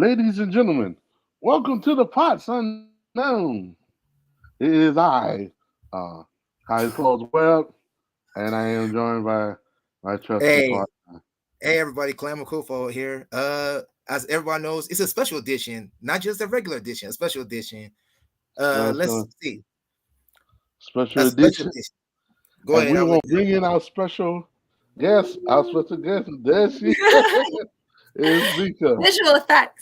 Ladies and gentlemen, welcome to the Pots Unknown. It is I, uh, High Claus Webb, and I am joined by my trusty Hey, partner. hey, everybody, Clem here. As everybody knows, it's a special edition, not just a regular edition, a special edition. Let's So, see, special a special edition. edition. Go And ahead, we I'll let will bring in our special guest. Our special guest, there she is, Vika. Visual effects.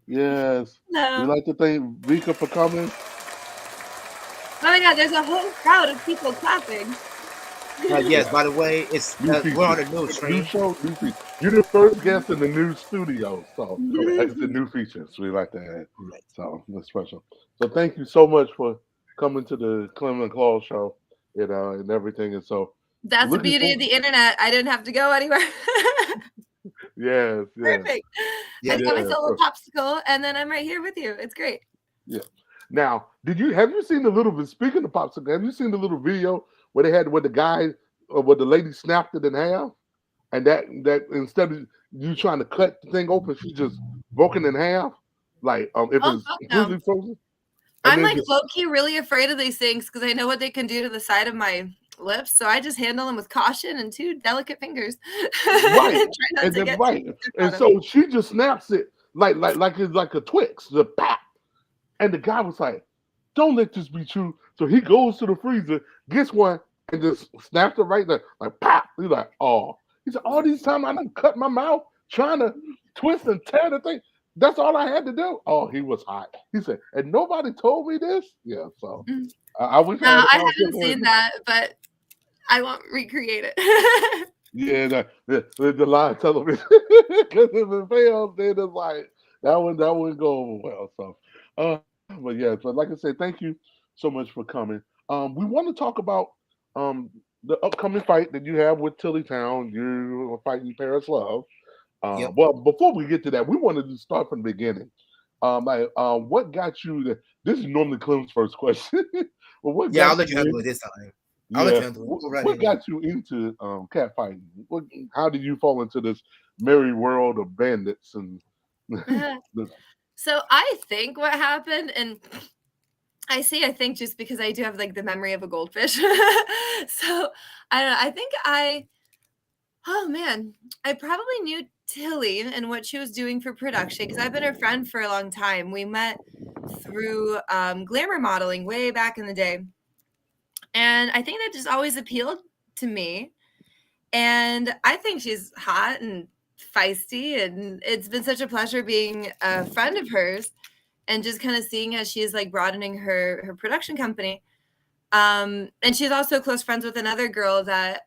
Yes. We No. like to thank Vika for coming. Oh my god, there's a whole crowd of people clapping. Yes, by the way, it's New we're on features. a new New stream. show, new features. You're the first guest in the new studio. So Correct. that's the new features we like to add. Correct. So that's special. So thank you so much for coming to the Clem and Claude show, and everything. And so That's the looking beauty of forward. the internet. I didn't have to go anywhere. Yes, yes, Perfect. Yeah, I got yes. myself So, a popsicle and then I'm right here with you. It's great. yeah. Now, have you seen the little bit? Speaking of popsicle, have you seen the little video where the guy or where the lady snapped it in half, and that instead of you trying to cut the thing open, she just broke it in half, like if Oh, it's fuck no. completely frozen, and I'm then like just low key really afraid of these things because I know what they can do to the side of my lips. So I just handle them with caution and two delicate fingers. right, Try not and to then get right, too sick and on them. so she just snaps it like it's like a Twix, the pop, and the guy was like, "Don't let this be true." So he goes to the freezer, gets one, and just snaps it right there, like pop. He's like, "Oh," he said, "All these times I done cut my mouth trying to twist and tear the thing. That's all I had to do." Oh, he was hot. He said, "And nobody told me this." Yeah, so Mm. I wish I No, had a I conversation haven't with seen him. that, but I won't recreate it. Yeah, the live television because if it fails, then it's like that wouldn't go over well. So, but yeah, but like I said, thank you so much for coming. We want to talk about um the upcoming fight that you have with Tilly Town. You're fighting Paris Love. Yep. Well, before we get to that, we wanted to start from the beginning. What got you? This is normally Clem's first question. Well, what Yeah, got I'll let you you handle in? it this time. I'll let Yeah. you handle it. Go right What ahead. got you into catfighting? How did you fall into this merry world of bandits and the, So I think what happened, and I think just because I do have like the memory of a goldfish. So I don't know. Oh man, I probably knew Tilly and what she was doing for production because I've been her friend for a long time. We met through glamour modeling way back in the day. And I think that just always appealed to me. And I think she's hot and feisty. And it's been such a pleasure being a friend of hers and just kind of seeing how she's like broadening her production company. And she's also close friends with another girl that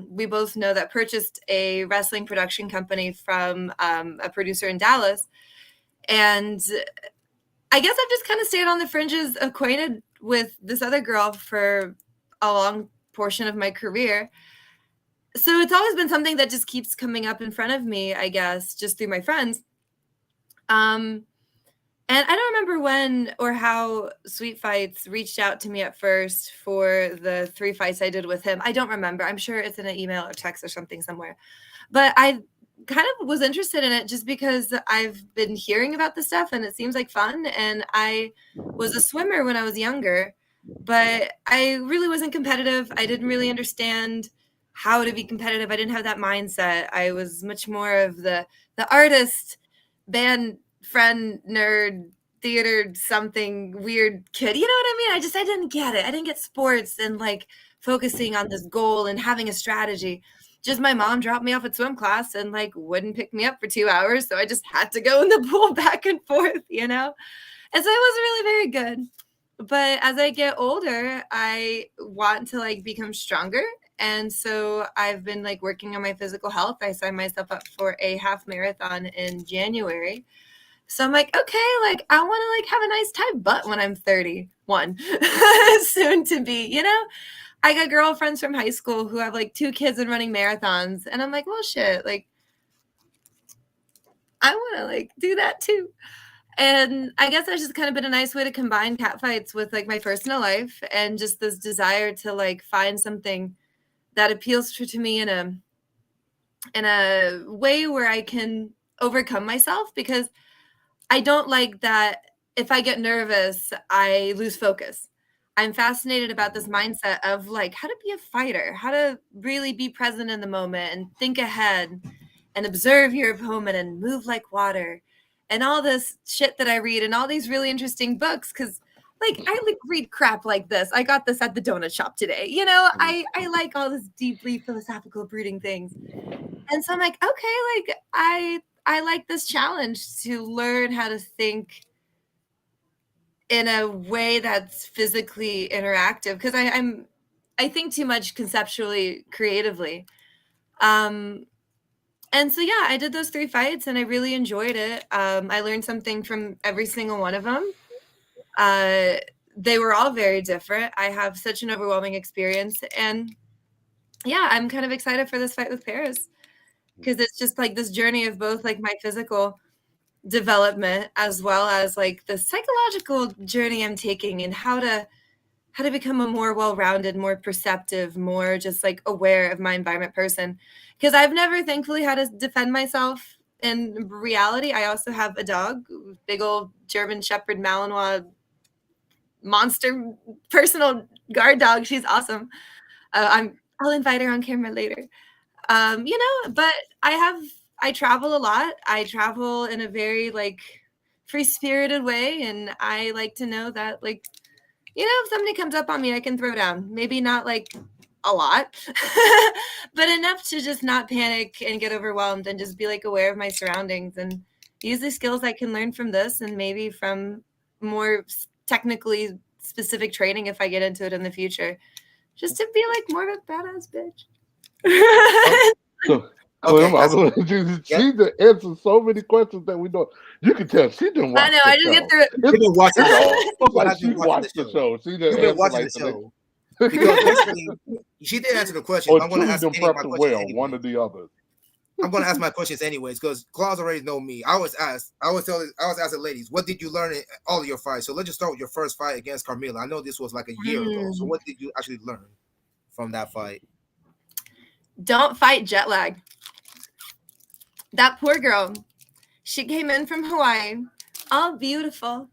we both know that purchased a wrestling production company from a producer in Dallas. And I guess I've just kind of stayed on the fringes, acquainted with this other girl for a long portion of my career. So it's always been something that just keeps coming up in front of me, I guess, just through my friends. And I don't remember when or how Sweet Fights reached out to me at first for the 3 fights I did with him. I don't remember. I'm sure it's in an email or text or something somewhere. But I kind of was interested in it just because I've been hearing about the stuff and it seems like fun. And I was a swimmer when I was younger, but I really wasn't competitive. I didn't really understand how to be competitive. I didn't have that mindset. I was much more of the artist, band friend, nerd, theater, something weird kid. You know what I mean? I didn't get it. I didn't get sports and like focusing on this goal and having a strategy. Just my mom dropped me off at swim class and like wouldn't pick me up for 2 hours. So I just had to go in the pool back and forth, you know? And so it wasn't really very good. But as I get older, I want to like become stronger. And so I've been like working on my physical health. I signed myself up for a half marathon in January. So I'm like, okay, like I want to like have a nice tight butt when I'm 31, soon to be, you know? I got girlfriends from high school who have like 2 kids and running marathons. And I'm like, well, shit, like I want to like do that too. And I guess that's just kind of been a nice way to combine cat fights with like my personal life and just this desire to like find something that appeals to me in a way where I can overcome myself because I don't like that if I get nervous, I lose focus. I'm fascinated about this mindset of like how to be a fighter, how to really be present in the moment and think ahead and observe your opponent and move like water and all this shit that I read and all these really interesting books. Cause like I like read crap like this. I got this at the donut shop today. You know, I like all this deeply philosophical brooding things. And so I'm like, okay, like I like this challenge to learn how to think in a way that's physically interactive because I think too much conceptually, creatively. And so yeah, I did those 3 fights and I really enjoyed it. I learned something from every single one of them. They were all very different. I have such an overwhelming experience, and yeah, I'm kind of excited for this fight with Paris because it's just like this journey of both like my physical development as well as like the psychological journey I'm taking and how to become a more well-rounded, more perceptive, more just like aware of my environment person. Because I've never thankfully had to defend myself in reality. I also have a dog, big old German Shepherd Malinois monster personal guard dog. She's awesome. I'll invite her on camera later. You know, but I travel a lot. I travel in a very like free-spirited way, and I like to know that like, you know, if somebody comes up on me, I can throw down. Maybe not like a lot, but enough to just not panic and get overwhelmed and just be like aware of my surroundings and use the skills I can learn from this and maybe from more technically specific training if I get into it in the future, just to be like more of a badass bitch. So, Okay, Clem, she done answered so many questions that we know. You can tell she didn't watch I know. the I just show. get through it. You've been watching the show. It's like she watched the show. She You've didn't been answer watching like the the show. Because basically, she did answer the question. or I'm going to two ask them any of my prepped questions well, anyway. one or the other. I'm going to ask my questions anyways because Claus already know me. I always ask the ladies, what did you learn in all of your fights? So let's just start with your first fight against Carmilla. I know this was like a year ago. So what did you actually learn from that fight? Don't fight jet lag. That poor girl, she came in from Hawaii, all beautiful,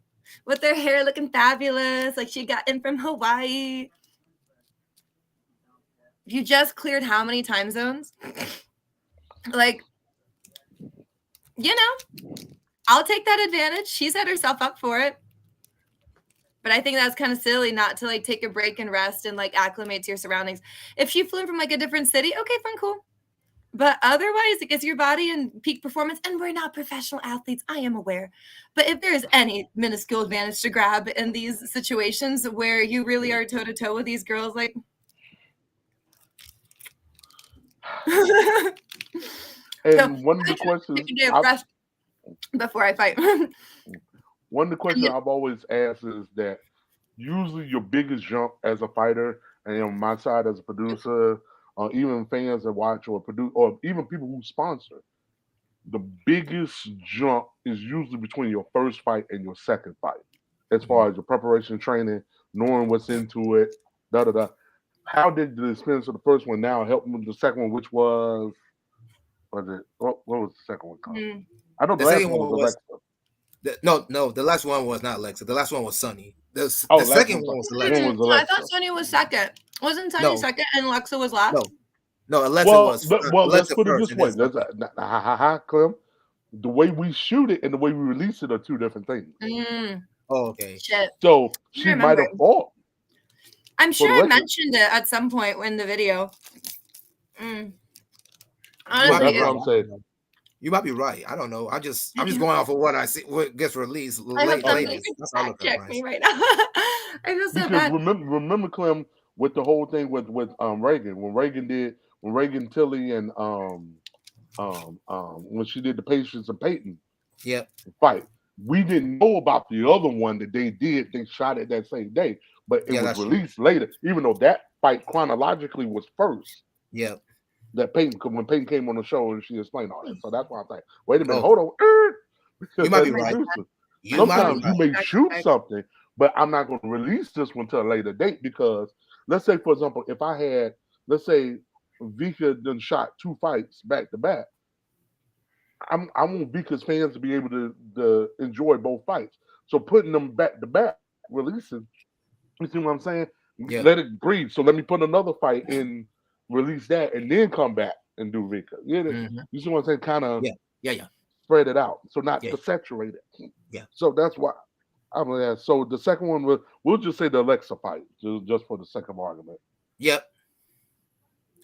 with her hair looking fabulous, like she got in from Hawaii. You just cleared how many time zones? Like, you know, I'll take that advantage. She set herself up for it. But I think that's kind of silly not to like take a break and rest and like acclimate to your surroundings. If she flew from like a different city, okay, fine, cool. But otherwise, it gets your body in peak performance. And we're not professional athletes, I am aware. But if there's any minuscule advantage to grab in these situations where you really are toe to toe with these girls, like. And So, one of the questions before I fight. one of the questions I've always asked is that usually your biggest jump as a fighter, and on my side as a producer, or even fans that watch or produce, or even people who sponsor, the biggest jump is usually between your first fight and your second fight, as far as your preparation, training, knowing what's into it, da da da. How did the experience of the first one now help with the second one, which was it? What was the second one called? I know the last one was Alexa. No, the last one was not Alexa. The last one was Sunny. The second one was Alexa. I thought Sunny was second. Wasn't Sunny second and Alexa was last? No, Alexa was. Well, Alexa let's put it first, this way. Clem, the way we shoot it and the way we release it are two different things. Oh, okay. Shit. So she might have fought. I'm sure I mentioned it at some point in the video. Honestly, that's what I'm saying. You might be right. I don't know. I'm just going off of what I see. What gets released. I hope somebody check me right now. I feel so bad. Remember, Clem, with the whole thing with Reagan, when Reagan Tilly and when she did the Patience and Peyton fight, we didn't know about the other one that they did. They shot it that same day, but it was released later. Even though that fight chronologically was first. Yeah. That Peyton, when Peyton came on the show and she explained all that, so that's why I'm like, wait a minute, hold on. You might be right. Sometimes you may shoot something, but I'm not going to release this one till a later date because, let's say, for example, if I had, let's say, Vika done shot 2 fights back to back, I want Vika's fans to be able to enjoy both fights. So putting them back to back, releasing, you see what I'm saying? Yeah. Let it breathe. So let me put another fight in, release that, and then come back and do Vika. Mhm. You see what I'm saying? Kind of Yeah. Yeah. spread it out, so not Yeah. to saturate it. Yeah. So that's why I'm gonna ask. So the second one we'll just say the Alexa fight, just for the sake of argument. Yep.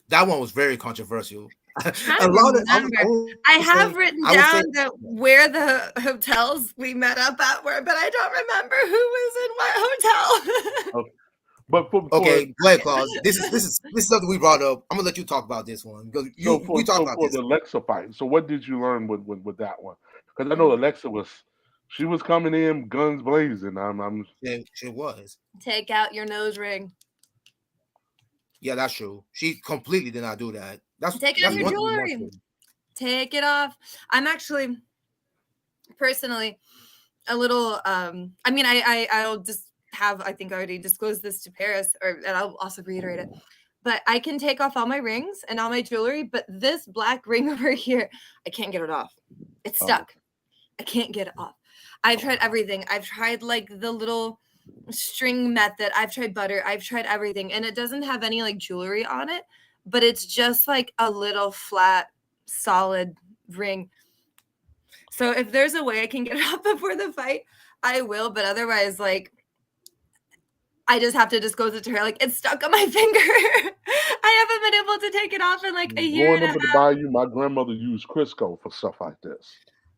That one was very controversial. I A lot of remember. I have written I would say down that where the hotels we met up at were, but I don't remember who was in what hotel. Okay. But for okay, go ahead, Claus. This is something we brought up. I'm gonna let you talk about this one because we talked about for this. the Alexa fight. So what did you learn with that one? Because I know Alexa she was coming in guns blazing. She was. Take out your nose ring. Yeah, that's true. She completely did not do that. Take out your jewelry. Take it off. I'm actually personally a little I mean I'll just have I think I already disclosed this to Paris and I'll also reiterate it. But I can take off all my rings and all my jewelry, but this black ring over here, I can't get it off. It's stuck. I can't get it off. I've tried everything. I've tried like the little string method. I've tried butter. I've tried everything. And it doesn't have any like jewelry on it, but it's just like a little flat, solid ring. So if there's a way I can get it off before the fight, I will. But otherwise, like, I just have to disclose it to her. Like, it's stuck on my finger. I haven't been able to take it off in like a year and a half. Growing up in the bayou, my grandmother used Crisco for stuff like this.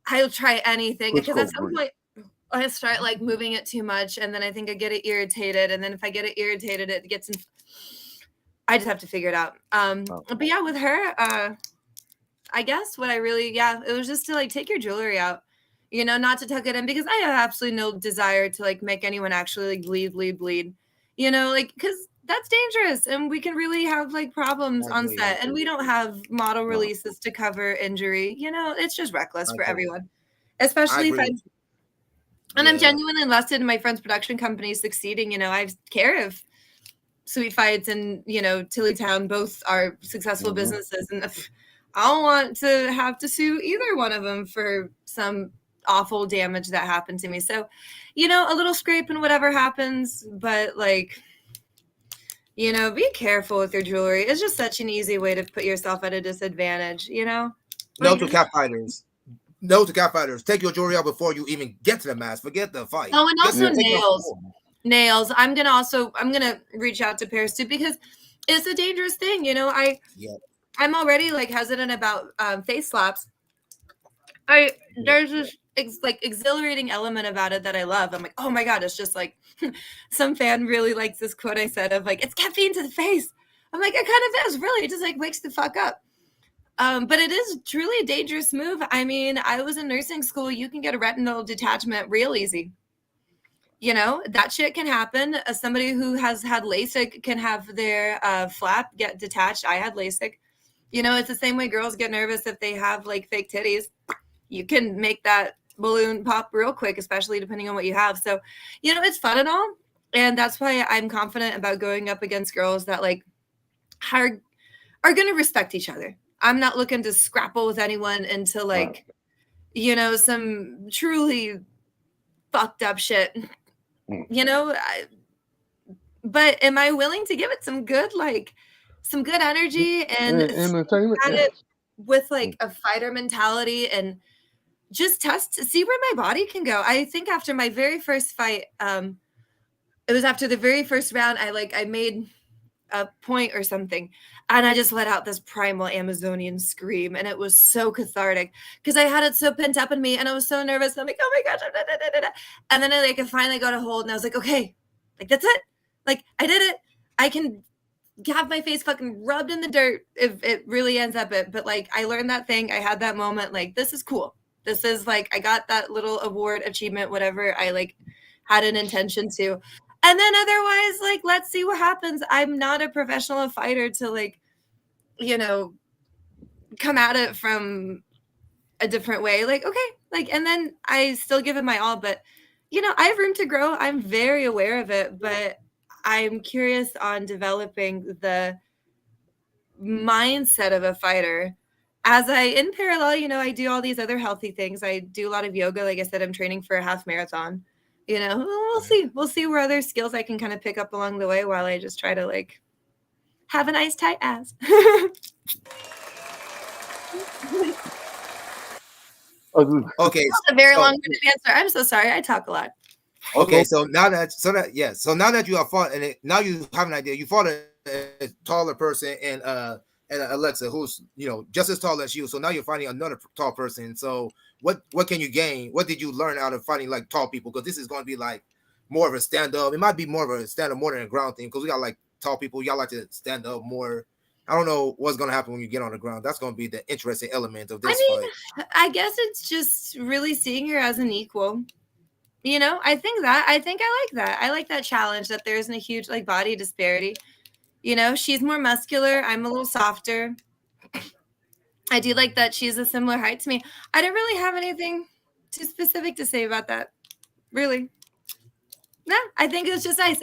I'll try anything because Crisco at some point I start like moving it too much, and then I think I get it irritated, and then if I get it irritated, it gets. I just have to figure it out. But yeah, with her, I guess what I really it was just to like take your jewelry out, you know, not to tuck it in because I have absolutely no desire to like make anyone actually like bleed, you know, like because that's dangerous and we can really have like problems on set and we don't have model releases to cover injury, you know, it's just reckless for everyone, especially if I'm genuinely invested in my friend's production company succeeding. You know, I care if Sweet Fights and, you know, Tillytown both are successful businesses, and I don't want to have to sue either one of them for some awful damage that happened to me. So, you know, a little scrape and whatever happens, but like, you know, be careful with your jewelry. It's just such an easy way to put yourself at a disadvantage, you know? No to cat fighters. No to cat fighters. Take your jewelry out before you even get to the match. Forget the fight. Oh, and also nails. I'm gonna reach out to Paris too because it's a dangerous thing. You know, I'm already like hesitant about face slaps. There's this like exhilarating element about it that I love. I'm like, oh my god, it's just like some fan really likes this quote I said of like, it's caffeine to the face. I'm like, it kind of is really. It just like wakes the fuck up. But it is truly a dangerous move. I mean, I was in nursing school. You can get a retinal detachment real easy. You know, that shit can happen. Somebody who has had LASIK can have their flap get detached. I had LASIK. You know, it's the same way girls get nervous if they have like fake titties. You can make that balloon pop real quick, especially depending on what you have. So, you know, it's fun and all. And that's why I'm confident about going up against girls that like are going to respect each other. I'm not looking to scrapple with anyone into like, you know, some truly fucked up shit. You know, but am I willing to give it some good energy and entertainment with like a fighter mentality and just see where my body can go? I think after my very first fight, it was after the very first round, I made a point or something, and I just let out this primal Amazonian scream, and it was so cathartic because I had it so pent up in me, and I was so nervous. And I'm like, oh my gosh, and then I finally got a hold, and I was like, okay, like that's it, like I did it. I can have my face fucking rubbed in the dirt if it really ends up it, but like I learned that thing. I had that moment, like this is cool. This is like I got that little award achievement, whatever I like had an intention to. And then otherwise, like, let's see what happens. I'm not a professional fighter to like, you know, come at it from a different way. Like, okay, like, and then I still give it my all, but you know, I have room to grow. I'm very aware of it, but I'm curious on developing the mindset of a fighter in parallel, you know, I do all these other healthy things. I do a lot of yoga. Like I said, I'm training for a half marathon. You know, we'll see where other skills I can kind of pick up along the way while I just try to like have a nice tight ass. Okay, That's a very long-winded answer. I'm so sorry. I talk a lot. Okay, so now that you have fought, and now you have an idea. You fought a taller person and Alexa, who's just as tall as you. So now you're fighting another tall person. So what can you gain? What did you learn out of fighting like tall people? Because this is going to be like more of a stand up. It might be more of a stand up more than a ground thing. Because we got like tall people. Y'all like to stand up more. I don't know what's going to happen when you get on the ground. That's going to be the interesting element of this fight. I guess it's just really seeing her as an equal. You know, I think I like that. I like that challenge that there isn't a huge like body disparity. You know, she's more muscular. I'm a little softer. I do like that she's a similar height to me. I don't really have anything too specific to say about that. Really. No, I think it's just nice.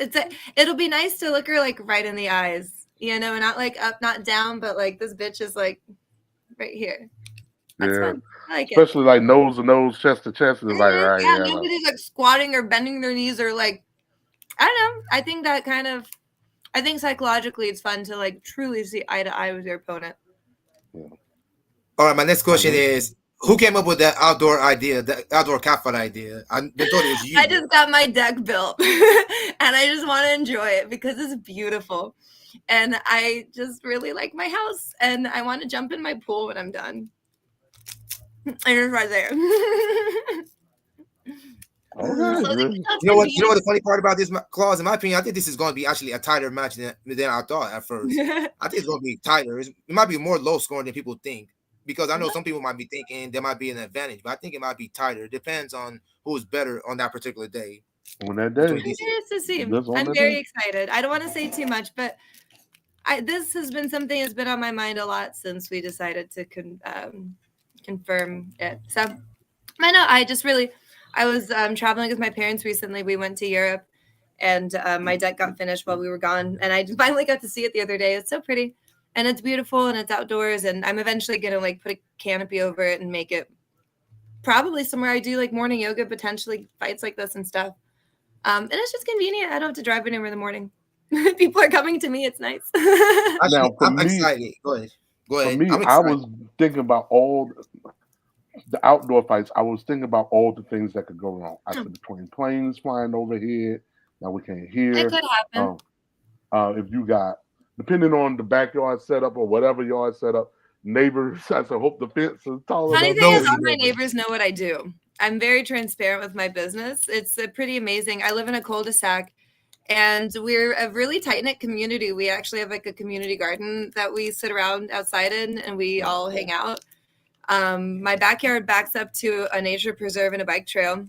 It'll be nice to look her like right in the eyes, you know, not like up, not down, but like this bitch is like right here. That's fun. I like especially like nose to nose, chest to chest is like right. Yeah, nobody's like squatting or bending their knees or like I don't know. I think that kind of psychologically it's fun to like truly see eye to eye with your opponent. Yeah. All right, my next question is who came up with that outdoor idea, the outdoor catfight idea? I thought it was you. I just got my deck built and I just want to enjoy it because it's beautiful. And I just really like my house and I want to jump in my pool when I'm done. And it's right there. Okay. So you know what the funny part about this clause, in my opinion, I think this is going to be actually a tighter match than I thought at first. I think it's going to be tighter. It might be more low scoring than people think. Because I know some people might be thinking there might be an advantage, but I think it might be tighter. It depends on who's better on that particular day. On that day. I'm curious to see. I'm very excited. I don't want to say too much, but this has been something that's been on my mind a lot since we decided to confirm it. So, I know I was traveling with my parents recently. We went to Europe, and my deck got finished while we were gone, and I finally got to see it the other day. It's so pretty. And it's beautiful and it's outdoors. And I'm eventually going to like put a canopy over it and make it probably somewhere I do like morning yoga, potentially fights like this and stuff. And it's just convenient. I don't have to drive anywhere in the morning. People are coming to me. It's nice. Now, I'm excited. Go ahead. For me, I was thinking about all the outdoor fights. I was thinking about all the things that could go wrong. I said between planes flying overhead. Now we can't hear. It could happen. If you got, depending on the backyard setup or whatever yard setup, neighbors, I said, hope the fence is tall enough. Funny thing is, all my neighbors know what I do. I'm very transparent with my business. It's pretty amazing. I live in a cul-de-sac, and we're a really tight-knit community. We actually have like a community garden that we sit around outside in, and we all hang out. My backyard backs up to a nature preserve and a bike trail,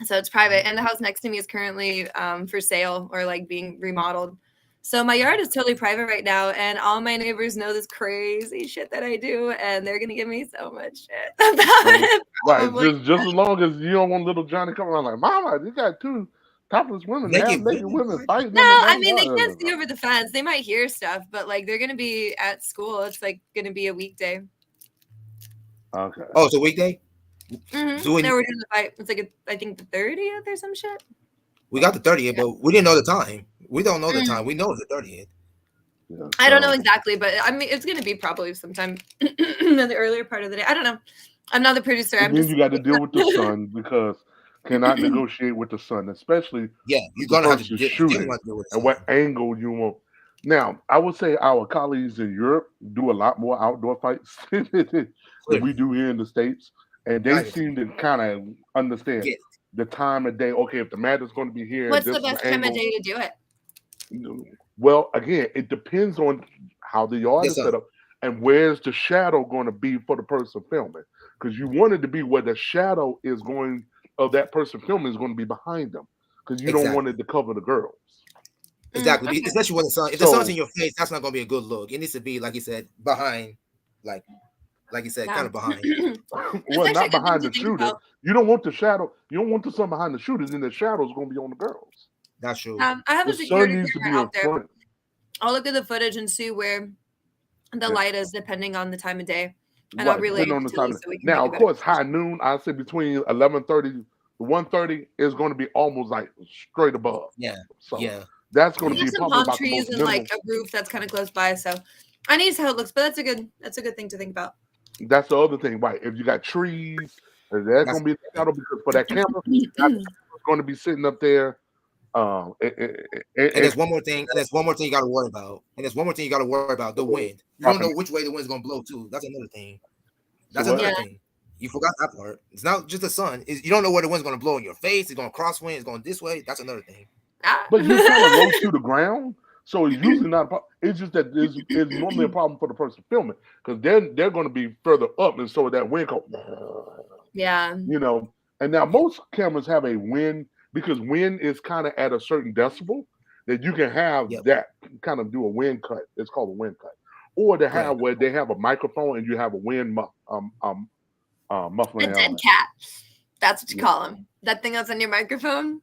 so it's private. And the house next to me is currently for sale or like being remodeled. So my yard is totally private right now, and all my neighbors know this crazy shit that I do, and they're gonna give me so much shit about it. Right, just as long as you don't want little Johnny coming around like, Mama, you got two topless women, naked women fighting. No, I mean they can't see over the fence. They might hear stuff, but like they're gonna be at school. It's like gonna be a weekday. Okay. Oh, it's a weekday. Mm-hmm. So we're doing the fight. It's like I think the 30th or some shit. We got the 30th, but we didn't know the time. We don't know the time. We know the 30th. Yeah, so. I don't know exactly, but I mean, it's going to be probably sometime in the earlier part of the day. I don't know. I'm not the producer. And then you got to deal with the sun because cannot negotiate with the sun, especially you're going to have to shoot it and what angle you want. Now, I would say our colleagues in Europe do a lot more outdoor fights than we do here in the States, and they seem to kind of understand. The time of day. Okay, if the mat is going to be here, what's the best time of day to do it? Well, again, it depends on how the yard is set up and where's the shadow going to be for the person filming. Because you want it to be where the shadow is going of that person filming is going to be behind them. Because you don't want it to cover the girls. Exactly, okay. Especially when the sun. If the sun's in your face, that's not going to be a good look. It needs to be, like you said, behind, like you said, kind of behind. Well, not behind the shooter. You don't want the shadow. You don't want the sun behind the shooter. Then the shadow is going to be on the girls. That's true. I have a security camera out there. I'll look at the footage and see where the light is depending on the time of day. And I'll Right, relay depending it on to the Tilly time. so we can make Now, a of better course, high noon, I say between 11:30 to 1:30 is going to be almost like straight above. Yeah, So yeah, that's going We to yeah. have be some probably palm about the trees most and like minimum. a roof that's kind of close by. So I need to see how it looks, but that's a good thing to think about. That's the other thing, right? If you got trees, they're That's going to be shadow because for that camera, that camera's going to be sitting up there. and And there's one more thing. And there's one more thing you got to worry about. And there's one more thing you got to worry about: the wind. You don't know which way the wind's gonna blow too. That's another thing. so That's what? another Yeah. thing. You forgot that part. It's not just the sun. You don't know where the wind's gonna blow in your face. It's gonna crosswind. It's going this way. That's another thing. But you're kind of low to the ground, so it's usually not a problem. It's just that it's normally a problem for the person filming because they're going to be further up, and so that wind goes, Yeah. you know. And now most cameras have a wind because wind is kind of at a certain decibel that you can have Yep. that kind of do a wind cut. It's called a wind cut, or they Right. have where they have a microphone and you have a wind A muffling dead on it. cat. That's what you Yeah. call him. That thing that's on your microphone.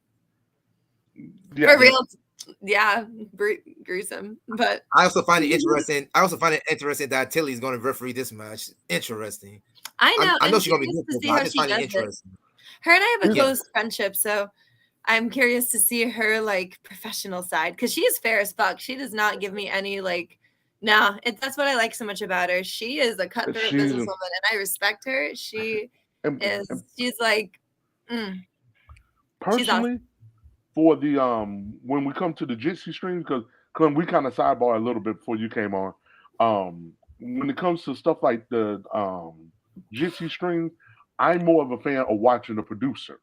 Yeah, For real. Yeah. Gruesome. But I also find it interesting. I also find it interesting that Tilly's going to referee this match. Interesting. I know. I know I'm she's going to be curious to neutral, see but I how just she find it does it. interesting. Her and I have a Yeah. close friendship, so I'm curious to see her like professional side because she is fair as fuck. She does not give me any like, no. That's what I like so much about her. She is a cutthroat She's businesswoman, and I respect her. She and is. She's like, she's awesome. personally for the when we come to the Jitsi stream because Clem, we kind of sidebar a little bit before you came on. When it comes to stuff like the Jitsi streams, I'm more of a fan of watching the producer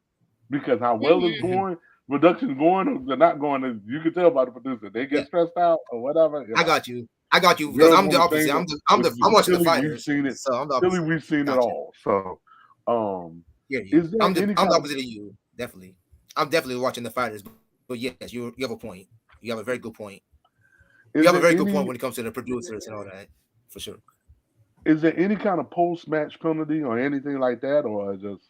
because how well it's Mhm. going, production's going or they're not going, you can tell by the producer. They Yeah. get stressed out or whatever. You I know. got you. I got you because Girls I'm the want to opposite. change. I'm watching the Tilly, we've fighters, seen it. so I'm the Tilly, opposite. we've seen it Gotcha. all. So, Yeah, is there I'm any the kind of opposite of you. Definitely, I'm definitely watching the fighters. But yes, you have a point. You have a very good point. You is have a there very good point any when it comes to the producers and all that, for sure. is there any kind of post match penalty or anything like that, or just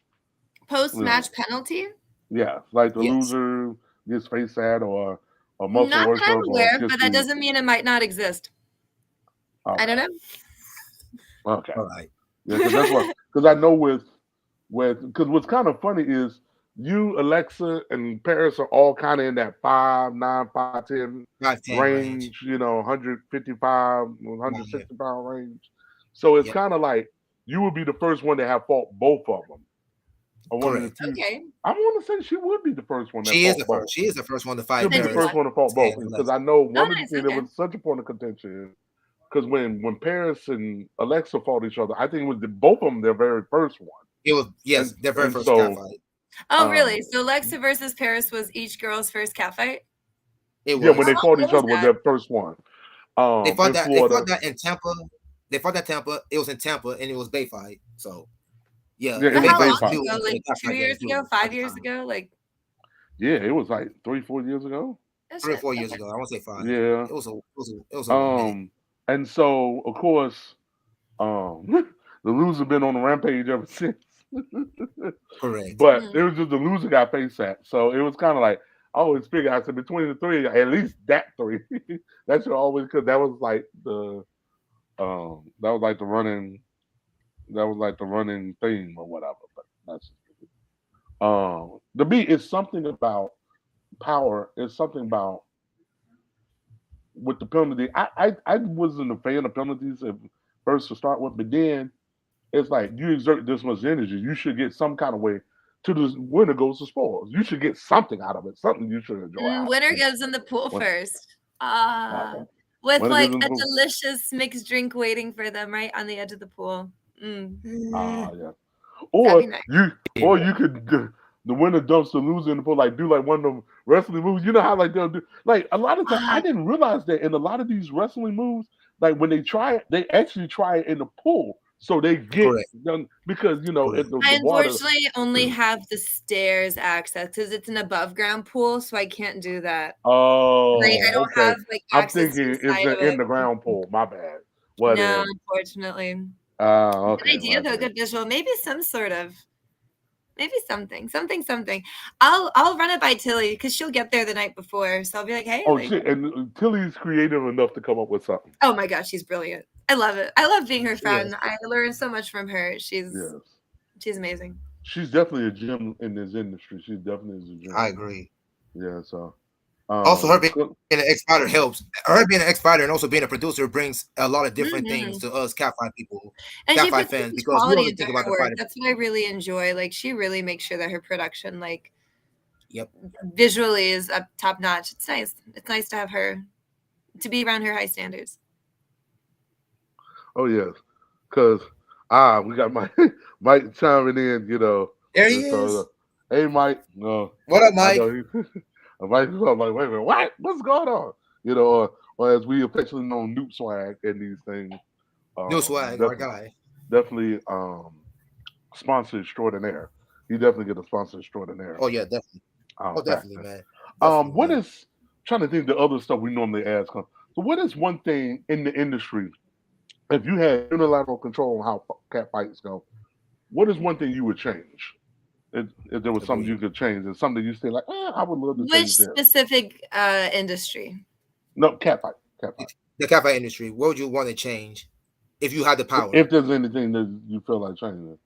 Post you know, match penalty? yeah, like the Yes. loser gets face at or a muscle Not that I'm workup or aware of, just but that doesn't mean it might not exist. I okay, don't know. okay, All right. yeah, because that's what because I know with because what's kind of funny is you, Alexa, and Paris are all kind of in that 5'9", 5'10" 5'10" range. range, 155, Yeah. 160-pound range. So it's Yep. kind of like you would be the first one to have fought both of them. Or one of the Correct. few. Okay. I want to say she would be the first one that She is fought the both. first. She is the first one to She'll fight be the Paris. first one to fought both and because Alexa. I know one Oh, of the nice. things that Okay. was such a point of contention because when Paris and Alexa fought each other, I think it was both of them their very first one. It was yes, And their very and first so cat fight. Oh, um, really? So Lexa versus Paris was each girl's first cat fight? It yeah, when was. they How fought cool each is other was that? their first one. They fought In that. They Florida. fought that in Tampa. They fought that Tampa. It was in Tampa, and it was Bay fight. So yeah, Yeah, it But was how Bay long fight. ago? Like 2 years ago, 5 years ago? Like, Yeah, it was like 3-4 years ago. oh 3 or shit. 4 years Okay. ago. I won't say 5. Yeah. It was a minute. And so of course, the loser been on the rampage ever since. Correct. But Mhm. it was just the loser got face at. So it was kind of like, I always figure I said between the three, at least that three. That should always because that was like the running theme or whatever. But that's the beat is something about power. It's something about with the penalty. I wasn't a fan of penalties at first to start with, but then it's like you exert this much energy, you should get some kind of way to the winner goes to spoils. You should get something out of it, something you should enjoy out of Winner it. goes in the pool When- first. Okay. With Winner like goes in the a pool. delicious mixed drink waiting for them right on the edge of the pool. Mm. Yeah. That'd Or be nice. you could the winner dumps the loser in the pool, like do like one of them wrestling moves. You know how like they'll do like a lot of times I didn't realize that in a lot of these wrestling moves, like when they try it, they actually try it in the pool. So they get Correct. done because Correct. I the water. unfortunately only have the stairs access because it's an above ground pool, so I can't do that. Oh, I don't okay. have like I'm access to thinking the it's side an of in it. the ground pool. My bad. No, Whatever. unfortunately. Okay. Good idea though, good visual. Maybe some sort of something. I'll run it by Tilly because she'll get there the night before. So I'll be like, hey, Oh like, shit! And Tilly's creative enough to come up with something. oh my gosh, she's brilliant. I love it. I love being her She is. friend. I learned so much from her. Yes, She's amazing. she's definitely a gem in this industry. She definitely is a gem. I agree. Yeah. So, Also, her being Cl- an ex-fighter helps. Her being an ex-fighter and also being a producer brings a lot of different things Hmm. to us cat fight people, And cat she fight puts so fans, much because we quality only into think about her the work. fighter. That's what I really enjoy. Like she really makes sure that her production, like Yep. visually, is up top notch. It's nice. It's nice to have her to be around her high standards. oh yes, because we got Mike Mike chiming in, There he and so is. hey Mike, no, What up, I Mike? know he. Mike was like, wait a minute, what's going on? Or as we affectionately know, Noob Swag and these things. New swag, our Definitely, guy. definitely, sponsor extraordinaire. You definitely get a sponsor extraordinaire Oh yeah, definitely. Oh, definitely, factor. man. Definitely, What man. is trying to think the other stuff we normally ask? So, what is one thing in the industry if you had unilateral control on how cat fights go? What is one thing you would change? If there was something Agree. you could change, and something you say like, I would love to Which change this. specific industry? No, cat fight, cat fight. The cat fight industry. What would you want to change if you had the power? If there's anything that you feel like changing,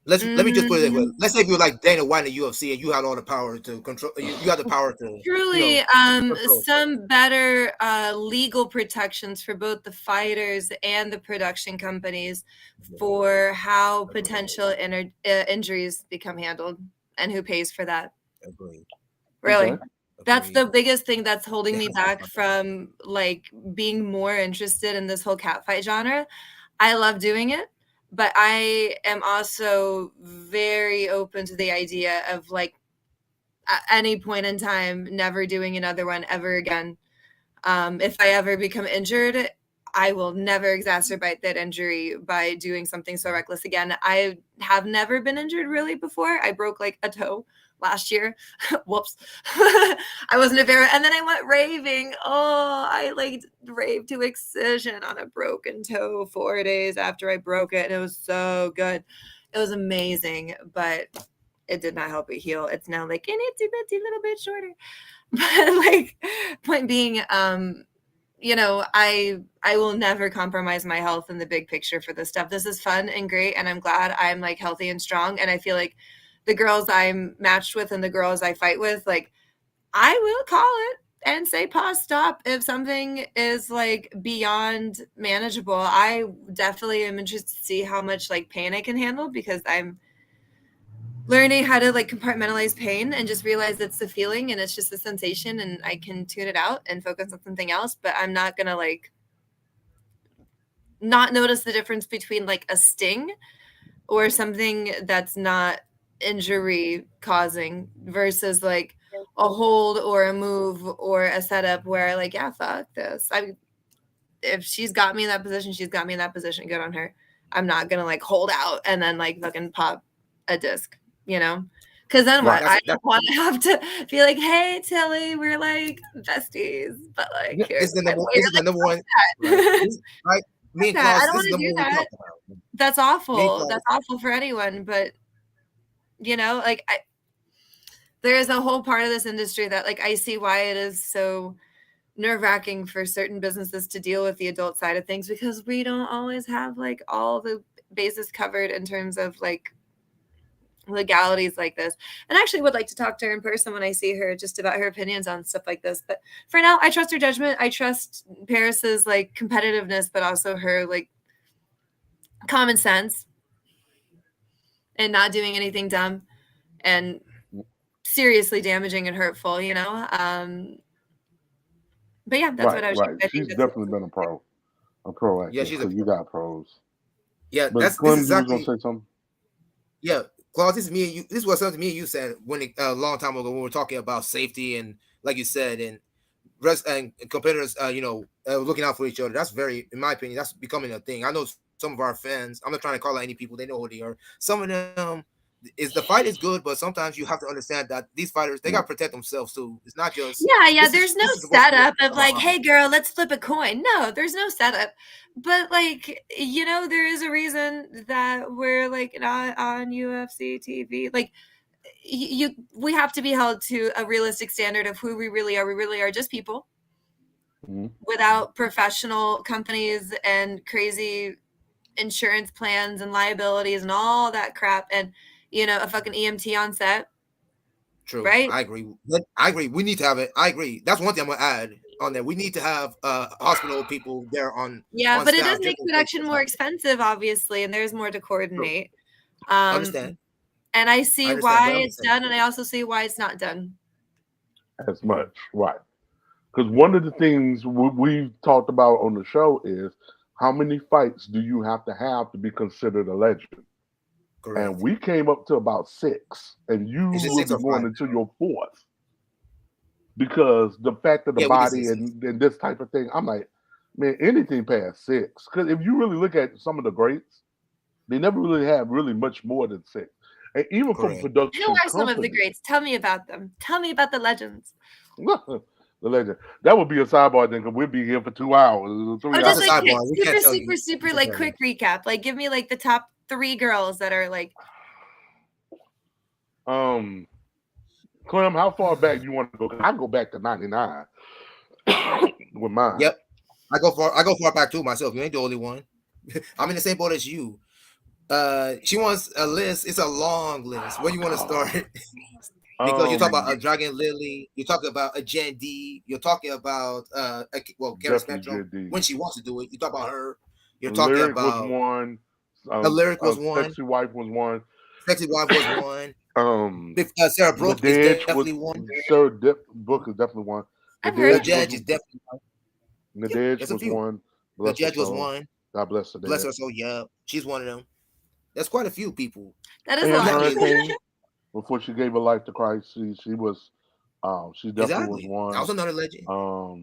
Let me just put it this way. Mm, Let's say if you're like Dana White in the UFC and you had all the power to control. You had the power to, truly, control stuff. some better legal protections for both the fighters and the production companies for how potential injuries become handled and who pays for that. Agree. Really. okay, That's Agree. the biggest thing that's holding There me has to be back something. from like being more interested in this whole catfight genre. I love doing it, but I am also very open to the idea of like at any point in time never doing another one ever again. If I ever become injured, I will never exacerbate that injury by doing something so reckless again. I have never been injured really before. I broke like a toe last year. Whoops. I wasn't a very, and then I went raving. Oh, I like raved to excision on a broken toe 4 days after I broke it. And it was so good. It was amazing, but it did not help it heal. It's now like an itsy bitsy little bit shorter. But like, point being, I will never compromise my health in the big picture for this stuff. This is fun and great, and I'm glad I'm like healthy and strong. And I feel like the girls I'm matched with and the girls I fight with, like I will call it and say pause, stop if something is like beyond manageable. I definitely am interested to see how much like pain I can handle because I'm learning how to like compartmentalize pain and just realize it's the feeling and it's just a sensation and I can tune it out and focus on something else. But I'm not gonna like not notice the difference between like a sting or something that's not injury causing versus like a hold or a move or a setup where like, yeah, fuck this. If she's got me in that position, she's got me in that position. Good on her. I'm not gonna like hold out and then like fucking pop a disc, you know? Because then right? what? I That's don't want to have to be like, hey, Tilly, we're like besties, but like Yeah, here's this is the my number. weight. This is the number one. Right. Like, Right. Me and that. I Klaus. don't This want is to the number do one we that. talk about. That's Me and awful. Klaus. That's awful for anyone. But like there is a whole part of this industry that like I see why it is so nerve-wracking for certain businesses to deal with the adult side of things because we don't always have like all the bases covered in terms of like legalities like this. And I actually would like to talk to her in person when I see her just about her opinions on stuff like this. But for now, I trust her judgment. I trust Paris's like competitiveness, but also her like common sense and not doing anything dumb and seriously damaging and hurtful, but yeah, that's right, what I was right. I think She's that's definitely been a pro Yeah, actor. she's So a. you got pros. Yeah, But this is Clem, you was gonna exactly. say something? Yeah, Klaus. This is me and you. This was something me and you said a long time ago when we were talking about safety and like you said and rest and competitors. Looking out for each other. That's very, in my opinion, that's becoming a thing. I know some of our fans. I'm not trying to call out any people. They know who they are. Some of them is the fight is good, but sometimes you have to understand that these fighters they got Yeah. to protect themselves too. It's not just yeah, this is there's no this is supposed to be setup of about like, hey girl, let's flip a coin. No, there's no setup. But like, there is a reason that we're like not on UFC TV. Like we have to be held to a realistic standard of who we really are. We really are just people without professional companies and crazy insurance plans and liabilities and all that crap, and a fucking EMT on set. True. Right? I agree. I agree. We need to have it. I agree. That's one thing I'm gonna add on there. We need to have hospital people there on but it does staff. make production more expensive, obviously, and there's more to coordinate. Understand. And I see why it's done, and I also see why it's not done as much, right? Because one of the things we've talked about on the show is how many fights do you have to be considered a legend? Correct. And we came up to about 6, and you will be going into your 4th. Because the fact of the body and this type of thing, I'm like, man, anything past 6. Because if you really look at some of the greats, they never really have really much more than 6. And even from production, who are some of the greats? Tell me about them. Tell me about the legends. The legend. That would be a sidebar then, because we'd be here for 2 hours. 3 hours. Just like super like quick recap. Like, give me like the top 3 girls that are like. Clem, how far back do you want to go? I go back to 99 with mine. Yep, I go far back too myself. You ain't the only one. I'm in the same boat as you. She wants a list. It's a long list. Where do you want to start? Because you talk about a Dragon Lily, you talk about a Gen D, you're talking about Kara Spectrum when she wants to do it. You talk about her. You're talking Lyric about was one. The Lyric was one. Sexy Wife was one. Sexy Wife was one. Sarah Brooke is definitely one. Sarah Brooke is definitely one. The Judge is definitely one. The Judge was one. The Judge was one. God bless her. Bless her soul. Yeah, she's one of them. That's quite a few people. That is a lot. Before she gave her life to Christ, she was, she definitely was one. That was another legend.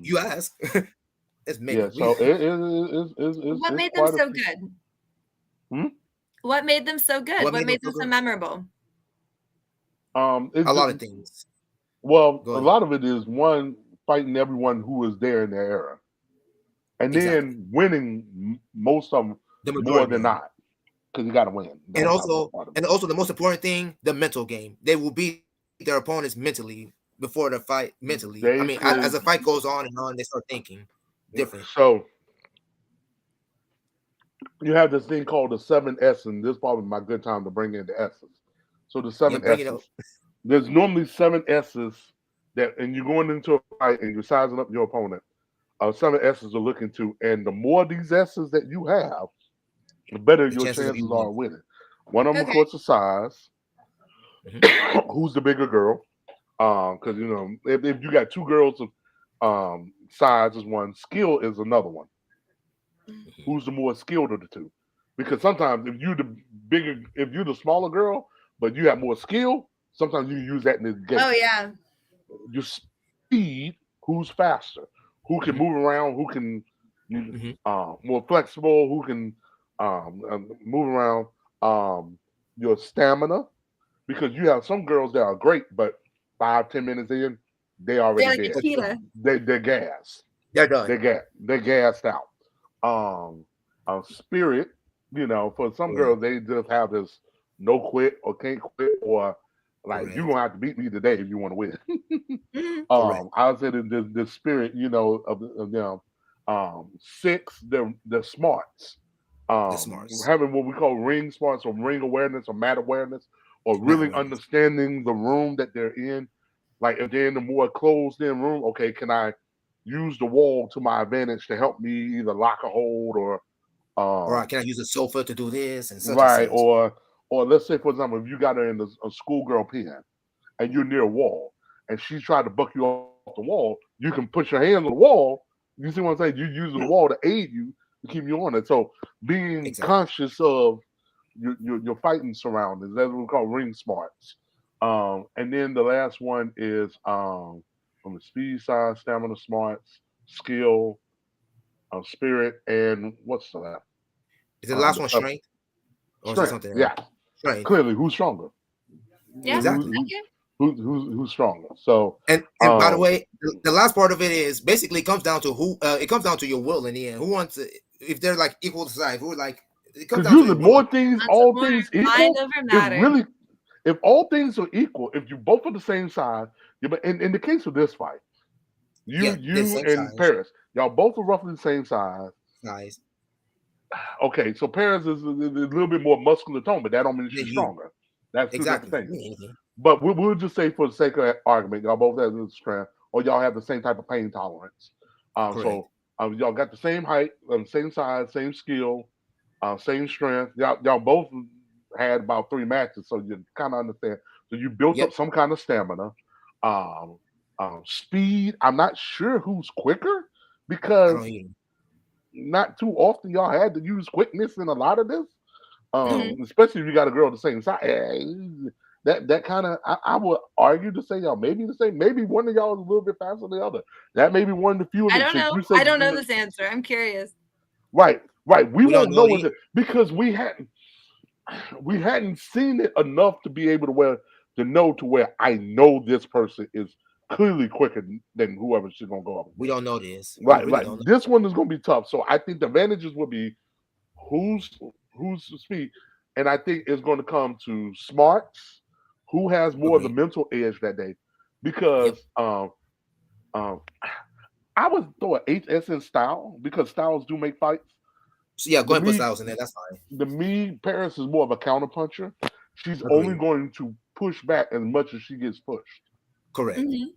You ask. It's many. Yeah, so it's what made them so good? What made them so good? What made them so memorable? A lot of things. Well, a lot of it is one, fighting everyone who was there in their era, and then winning most of them more than not. Because you got to win. And also the most important thing, the mental game. They will beat their opponents mentally before the fight. Mentally, as the fight goes on and on, they start thinking different. So you have this thing called the 7 S's, and this is probably my good time to bring in the S's. So the 7 S's. There's normally 7 S's and you're going into a fight and you're sizing up your opponent. 7 S's are looking to, and the more these S's that you have, the better your chances are of winning. One of them, of course, is size. Who's the bigger girl? Because if you got 2 girls of size is one, skill is another one. Who's the more skilled of the 2? Because sometimes if you're the smaller girl, but you have more skill, sometimes you use that in the game. Oh yeah. Your speed, who's faster, who can move around, who can more flexible, who can move around, your stamina, because you have some girls that are great, but 5-10 minutes in, they're already dead. They're gassed. They're done. They're gassed out. Spirit, for some girls, they just have this no quit or can't quit, or like you're gonna have to beat me today if you want to win. I would say the spirit, of them. 6, they're smarts. Having what we call ring smarts or ring awareness or mat awareness, or really understanding the room that they're in. Like if they're in a more closed in room, okay, can I use the wall to my advantage to help me either lock a hold or can I use a sofa to do this and such right, and such. or let's say, for example, if you got her in a schoolgirl pen and you're near a wall and she's trying to buck you off the wall, you can push your hand on the wall. You see what I'm saying? You use the wall to aid you to keep you on it. So being conscious of your fighting surroundings, that's what we call ring smarts. And then the last one is from the speed side, stamina smarts, skill, spirit, and what's the last? Is the last one strength? Or Strength, something yeah. Strength. Clearly, who's stronger? Yeah, exactly. Who's stronger? So, and by the way, the last part of it is basically comes down to who. It comes down to your will in the end. Who wants to? If they're like equal size, who like? Because usually more things, all things equal. If all things are equal, if you both are the same size, in the case of this fight, you and Paris, Y'all both are roughly the same size. Size. Okay, so Paris is a little bit more muscular tone, but that don't mean Then she's you stronger. That's two different exactly. things. But we'll just say for the sake of argument, y'all both have the strength, or y'all have the same type of pain tolerance. Correct. So y'all got the same height, same size, same skill, same strength. Y'all both had about 3 matches, so you kind of understand. So you built Yep. up some kind of stamina. Um, Speed. I'm not sure who's quicker I because don't even. not too often y'all had to use quickness in a lot of this. Mhm. Especially if you got a girl the same size. That kind of I would argue to say y'all maybe the same. Maybe one of y'all is a little bit faster than the other. That may be one of the few of I them. don't Since know. you I said don't know this answer. I'm curious. right. We We don't won't know know it. it because we hadn't seen it enough to be able to know to where I know this person is clearly quicker than whoever she's gonna go up We against. don't know this. We Right, really right. don't know. This one is gonna be tough. So I think the advantages will be who's who's the speed, and I think it's going to come to smarts, who has more of the Agreed. mental edge that day, Yep. because um I would throw an HS in style because styles do make fights. So yeah, go The ahead and put me styles in there. That's fine. the me Paris is more of a counter puncher. She's only Agreed. going to push back as much as she gets pushed. Correct. Mhm.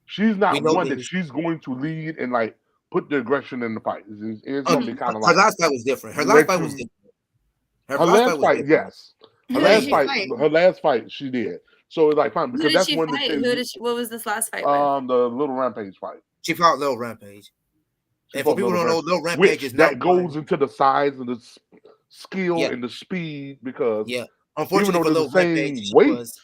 She's We not know one that this. she's going to lead and like put the aggression in the fight. It's going to be Mhm. kind of Her like last fight was different. Her last let fight was you. different. Her Her last last fight was fight, different. yes. Who did she Agreed. fight? Her last fight, she did. So it's like fine Who because did that's she one of the fight? things. Who did she? What was this last fight with? The Little Rampage fight. She fought Lil Rampage. She And for fought people Little who don't know, Rampage, Lil Rampage which is not that goes one. into the size and the skill Yeah, and the speed because yeah. even Unfortunately though for they're the Lil Rampage, same she weight, was.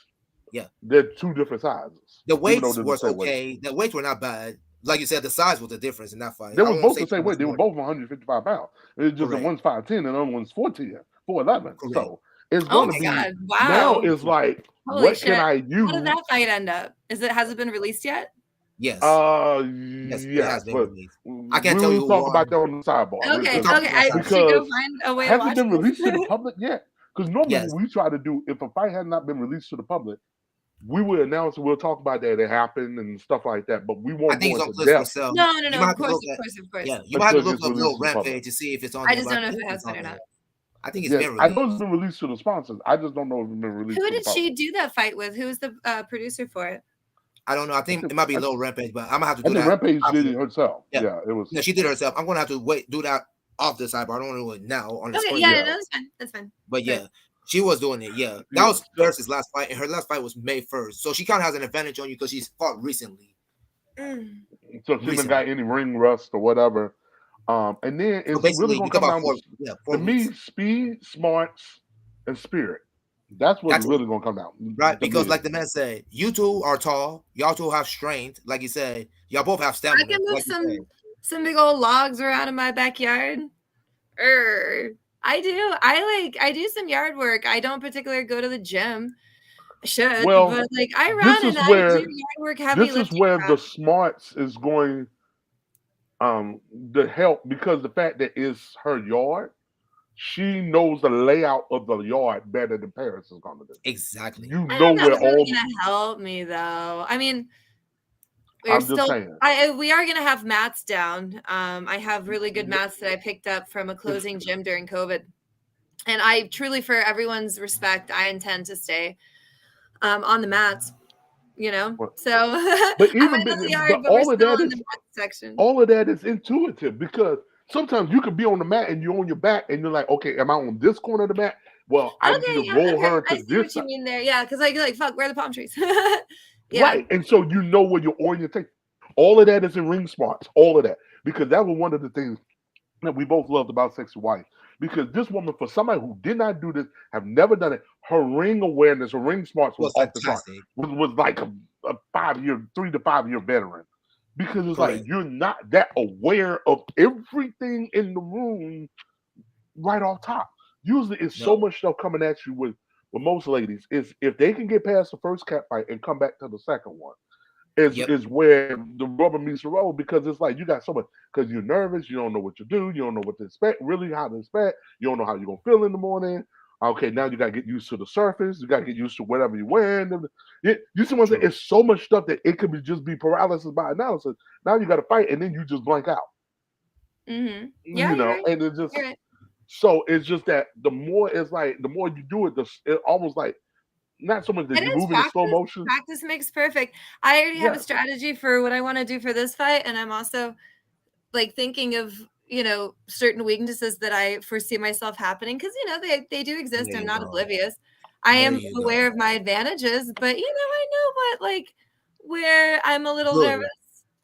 Yeah, they're two different sizes. the Even though weights they're the was same weight, okay. The weights were not bad. Like you said, the size was the difference in that fight. they I was won't both say the too same much weight. They were more than both 155 pounds. It's just that correct. one's 5'10" and the other one's 4'11. Correct. So it's Oh going to my be God! now. Wow! It's like Holy what can shit! I How did use? that fight end up? Has it been released yet? Yes, yes, it has Yes, been but released. I can't tell you we'll who talk about won. that on the sidebar We'll Okay, talk okay. about I that. should go because find a way to has it watch been this. released to the public yet? Because normally Yes, what we try to do, if a fight has not been released to the public, we will announce it. We'll talk about that it happened and stuff like that, but we I won't think go it's on into clips for depth sale. No, no, You no. might Of have to course, look of at. course, of course. Yeah, you might have until to it look gets up released Lil to the public. Rampage to see if it's on I there. just But I don't know if think it has it's been on or there. not. I think it's Yes, been I know it's released. been released to the sponsors. I just don't know if it's been released Who to the did she public. do that fight with? Who was the producer for it? I don't know. I I think think it might be I, Lil Rampage, but I'm gonna have to I do think that Rampage did after. it herself. Yeah, Yeah, it was. no, she did it herself. I'm gonna have to do that off the sidebar. I don't want to do it now on the Okay, screen. yeah, Yeah. no, that's fine. That's fine. But But yeah, she was doing it. Yeah, that Yeah. was Paris' last fight, and her last fight was May 1st. So she kind of has an advantage on you because she's fought recently. mm, So she didn't Recently. got any ring rust or whatever. And then So it's really basically, gonna we talk come about down to the 4 weeks. me, speed, smarts, and spirit. That's what it's That's it, really gonna come down right? to Because me. like the man said, you two are tall. Y'all two have strength. Like you said, y'all both have I stamina. can move Like you said, some big old logs around in my backyard. I do. I do some yard work. I don't particularly go to the gym. I should, Well, but like I this run and is I do where yard work, heavy this is lifting where the stuff. smarts is going to help because the fact that it's her yard, she knows the layout of the yard better than Paris is gonna do. exactly. You I know don't know if where it's really all gonna help me though. I mean, we're I'm just still saying. we are gonna have mats down. I have really good mats that I picked up from a It's, closing gym during COVID. And I truly, for everyone's respect, I intend to stay on the mats, you know. So but I might have the yard, but but we're still in the mat section. all of that is intuitive because sometimes you could be on the mat and you're on your back and you're like, okay, am I on this corner of the mat? Well, I need Okay, to yeah, roll okay. her I to see this what you side. mean there. Yeah, because like fuck, where are the palm trees? Yeah. Right. And so you know where your orientation. All of that is in ring smarts. All of that. Because that was one of the things that we both loved about Sexy Wife. Because this woman, for somebody who did not do this, have never done it, her ring awareness, her ring smarts was Was off the chart. fantastic. Was like a 5 year, 3 to 5 year veteran. Because it's like Correct. you're not that aware of everything in the room right off top. Usually it's so No. much stuff coming at you with most ladies is if they can get past the first cat fight and come back to the second one Yep. is where the rubber meets the road because it's like you got so much because you're nervous, you don't know what to do, you don't know what to expect, really how to expect, you don't know how you're gonna feel in the morning. Okay, now you gotta get used to the surface, you gotta get used to whatever you're wearing. You see what I'm saying? True. It's so much stuff that it could be just be paralysis by analysis. Now you gotta fight and then you just blank out. Mm-hmm. Yeah, You you're know, right. and it's just You're right. so it's just that the more it's like the more you do it, it almost like not so much that It you is move in slow practice. motion. Practice makes perfect. I already have a Yeah, strategy for what I want to do for this fight, and I'm also like thinking of certain weaknesses that I foresee myself happening because they do exist. There I'm you not go. oblivious. I There am you go. aware of my advantages, but I know what where I'm a little Good. nervous.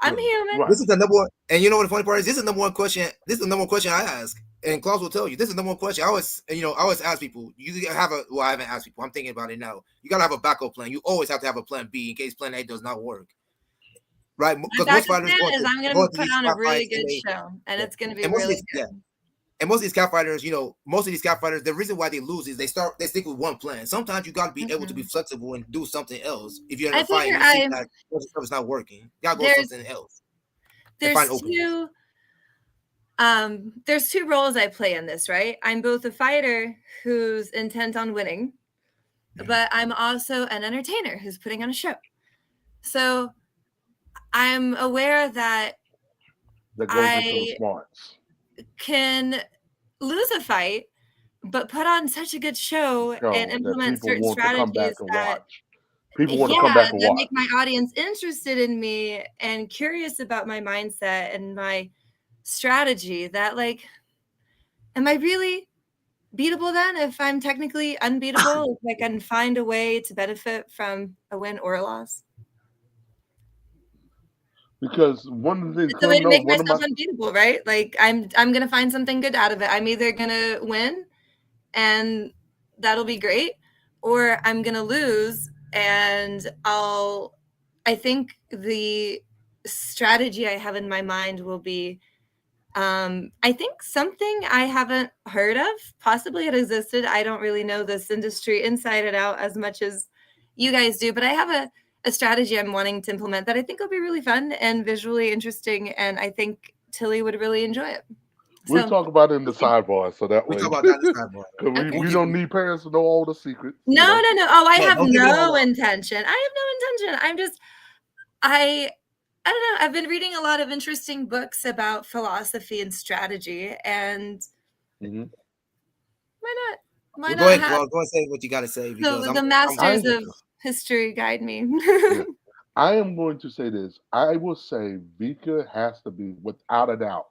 I'm Good. human. right. This is the number one, and you know what the funny part is? This is the number one question. This is the number one question I ask, and Klaus will tell you. This is the number one question. I always ask people. You have a. Well, I haven't asked people. I'm thinking about it now. You gotta have a backup plan. You always have to have a plan B in case plan A does not work, right? My Because most backup fighters plan is I'm go gonna to put these on a cat really fights and good they, show, and yeah. it's gonna be And most of really these, yeah, good. and most of these cat fighters, most of these cat fighters, the reason why they lose is they stick with one plan. Sometimes you gotta be able to be Mhm. flexible and do something else. If you're in I a fight and figure you see that other stuff is not working, you gotta go there's something else and find there's openings. there's two roles I play in this, right? I'm both a fighter who's intent on winning, but I'm also an entertainer who's putting on a show. So I'm aware that That goes into the I smarts. can lose a fight, but put on such a good show and Show that implement people certain want to come back strategies and that, watch. People want to come yeah, back and that make my watch. audience interested in me and curious about my mindset and my strategy that am I really beatable then if I'm technically unbeatable? If I can find a way to benefit from a win or a loss? Because one of the things, It's a way Clem to knows, make one of myself my unbeatable, right? Like I'm gonna find something good out of it. I'm either gonna win and that'll be great, or I'm gonna lose and I think the strategy I have in my mind will be I think something I haven't heard of, possibly it existed. I don't really know this industry inside and out as much as you guys do, but I have a strategy I'm wanting to implement that I think will be really fun and visually interesting. And I think Tilly would really enjoy it. we'll So talk about it in the we'll see. sidebar, so that We way, talk about that this time, boy. because Okay. We'll we keep don't need parents to know all the secrets, No, you know. no, no. Oh, I have don't give it no all up. intention. I have no intention. I I don't know. I've been reading a lot of interesting books about philosophy and strategy, and Hmm. why not? Why Well, go not ahead, have Claude. Go and say what you got to say because the I'm I masters of history guide me? yeah, I am going to say this. I will say Vika has to be without a doubt